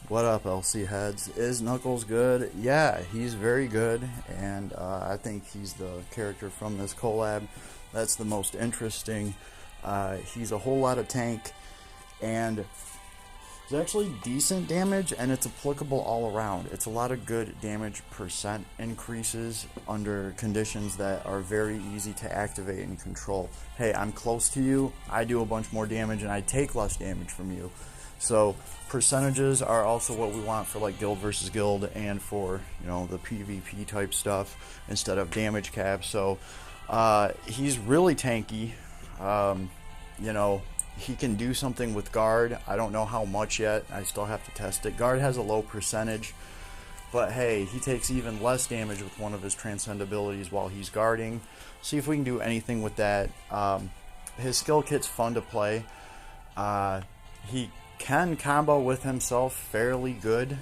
What up, LC heads? Is Knuckles good? Yeah, he's very good, and I think he's the character from this collab that's the most interesting. He's a whole lot of tank, and it's actually decent damage, and it's applicable all around. It's a lot of good damage percent increases under conditions that are very easy to activate and control. Hey, I'm close to you, I do a bunch more damage, and I take less damage from you. So percentages are also what we want for like guild versus guild and for, you know, the PvP type stuff instead of damage caps. So he's really tanky. You know, he can do something with guard. I don't know how much yet. I still have to test it. Guard has a low percentage, but hey, he takes even less damage with one of his transcend abilities while he's guarding. See if we can do anything with that. His skill kit's fun to play. He can combo with himself fairly good,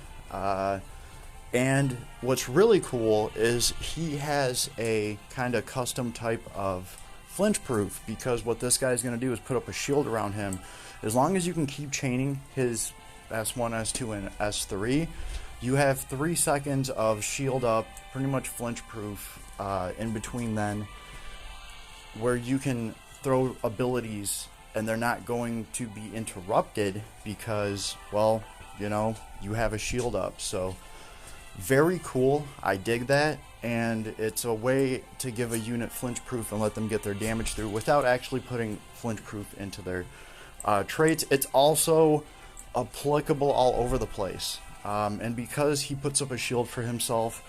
and what's really cool is he has a kind of custom type of flinch proof, because what this guy's going to do is put up a shield around him. As long as you can keep chaining his S1, S2, and S3, you have 3 seconds of shield up, pretty much flinch proof in between then, where you can throw abilities and they're not going to be interrupted because, well, you know, you have a shield up. So very cool. I dig that, and it's a way to give a unit flinch proof and let them get their damage through without actually putting flinch proof into their traits. It's also applicable all over the place, and because he puts up a shield for himself,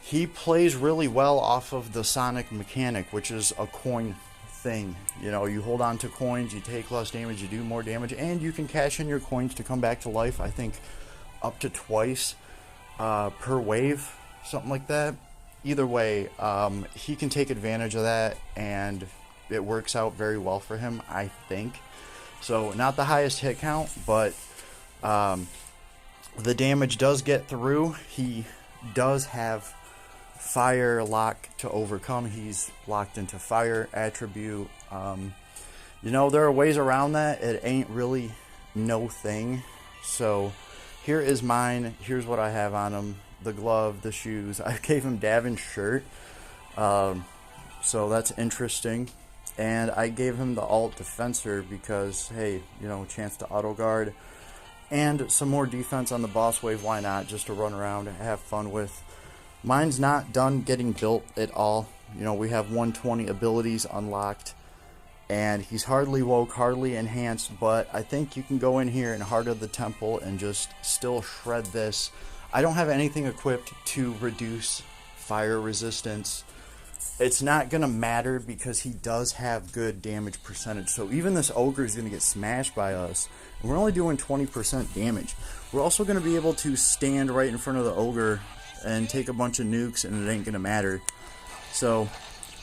he plays really well off of the Sonic mechanic, which is a coin thing. You know, you hold on to coins, you take less damage, you do more damage, and you can cash in your coins to come back to life, I think up to twice per wave, something like that. Either way, he can take advantage of that, and it works out very well for him, I think. So not the highest hit count, but the damage does get through. He does have fire lock to overcome. He's locked into fire attribute. You know, there are ways around that. It ain't really no thing. So here is mine. Here's what I have on him: the glove, the shoes. I gave him Davin's shirt, so that's interesting. And I gave him the alt defensor because, hey, you know, chance to auto guard and some more defense on the boss wave. Why not? Just to run around and have fun with. Mine's not done getting built at all. You know, we have 120 abilities unlocked, and he's hardly woke, hardly enhanced, but I think you can go in here in Heart of the Temple and just still shred this. I don't have anything equipped to reduce fire resistance. It's not going to matter because he does have good damage percentage. So even this ogre is going to get smashed by us, and we're only doing 20% damage. We're also going to be able to stand right in front of the ogre and take a bunch of nukes, and it ain't gonna matter. So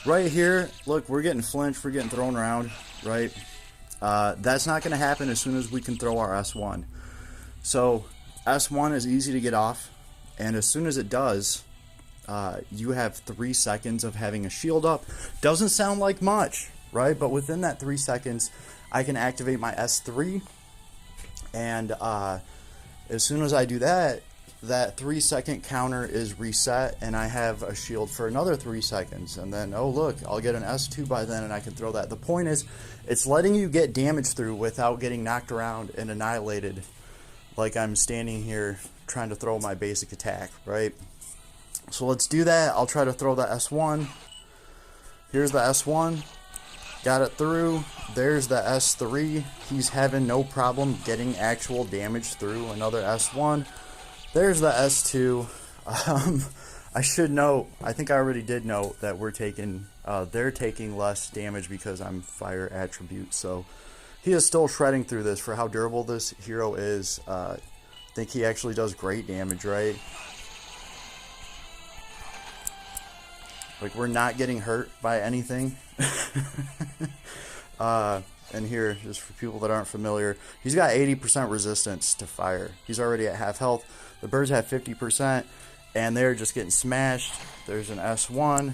right here, look, we're getting flinched, we're getting thrown around, right? That's not gonna happen as soon as we can throw our S1. So S1 is easy to get off, and as soon as it does, you have 3 seconds of having a shield up. Doesn't sound like much, right? But within that 3 seconds, I can activate my S3, and as soon as I do that, that 3 second counter is reset, and I have a shield for another 3 seconds, and then, oh look, I'll get an S2 by then, and I can throw that. The point is, it's letting you get damage through without getting knocked around and annihilated like I'm standing here trying to throw my basic attack, right? So let's do that. I'll try to throw the S1. Here's the S1. Got it through. There's the S3. He's having no problem getting actual damage through. Another S1. There's the S2. I should note, I think I already did note that they're taking less damage because I'm fire attribute. So he is still shredding through this for how durable this hero is. I think he actually does great damage, right? Like, we're not getting hurt by anything. And here, just for people that aren't familiar, he's got 80% resistance to fire. He's already at half health. The birds have 50%, and they're just getting smashed. There's an S1.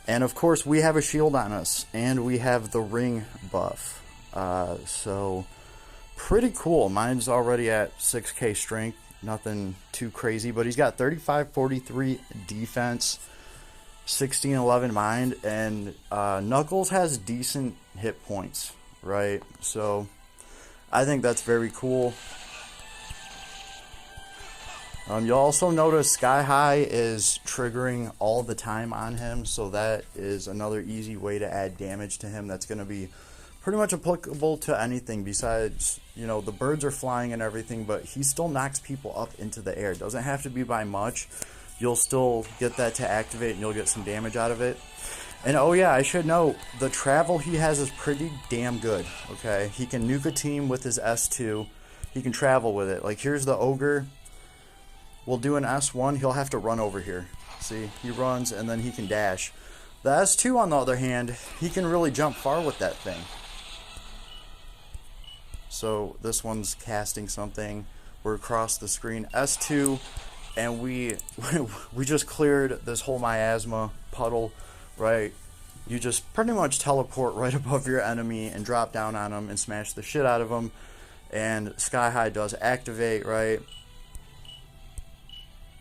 And of course, we have a shield on us, and we have the ring buff. So pretty cool. Mine's already at 6k strength, nothing too crazy, but he's got 35-43 defense, 16-11 mind, and Knuckles has decent hit points, right? So I think that's very cool. You'll also notice Sky High is triggering all the time on him, so that is another easy way to add damage to him. That's going to be pretty much applicable to anything besides, you know, the birds are flying and everything, but he still knocks people up into the air. It doesn't have to be by much. You'll still get that to activate and you'll get some damage out of it. And oh yeah, I should note, the travel he has is pretty damn good, okay? He can nuke a team with his S2. He can travel with it. Like, here's the Ogre. We'll do an S1, he'll have to run over here. See, he runs and then he can dash. The S2, on the other hand, he can really jump far with that thing. So this one's casting something. We're across the screen. S2, and we just cleared this whole miasma puddle, right? You just pretty much teleport right above your enemy and drop down on them and smash the shit out of them. And Sky High does activate, right?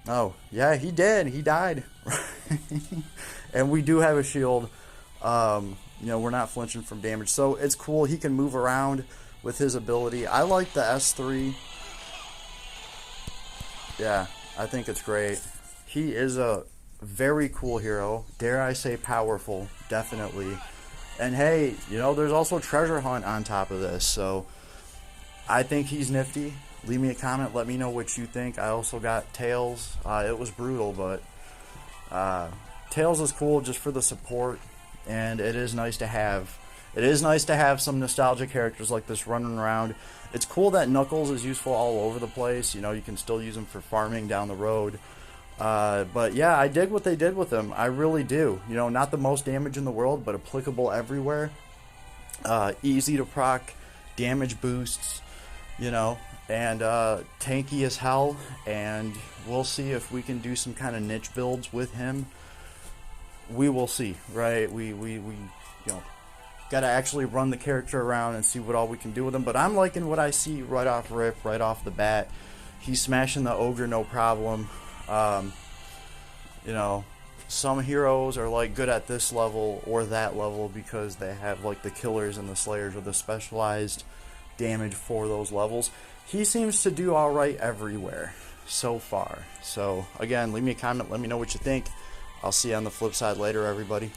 Oh, yeah, he did. He died. And we do have a shield. You know, we're not flinching from damage. So it's cool. He can move around with his ability. I like the S3. Yeah, I think it's great. He is a very cool hero. Dare I say powerful. Definitely. And hey, you know, there's also Treasure Hunt on top of this. So I think he's nifty. Leave me a comment. Let me know what you think. I also got Tails. It was brutal, but Tails is cool just for the support, and it is nice to have. It is nice to have some nostalgic characters like this running around. It's cool that Knuckles is useful all over the place. You know, you can still use him for farming down the road. But yeah, I dig what they did with him. I really do. You know, not the most damage in the world, but applicable everywhere. Easy to proc, damage boosts, you know. And tanky as hell, and we'll see if we can do some kind of niche builds with him. We will see, right? We you know, gotta actually run the character around and see what all we can do with him. But I'm liking what I see right off rip, right off the bat. He's smashing the Ogre no problem. You know, some heroes are like good at this level or that level because they have like the killers and the slayers or the specialized damage for those levels. He seems to do alright everywhere so far. So again, leave me a comment, let me know what you think. I'll see you on the flip side later, everybody.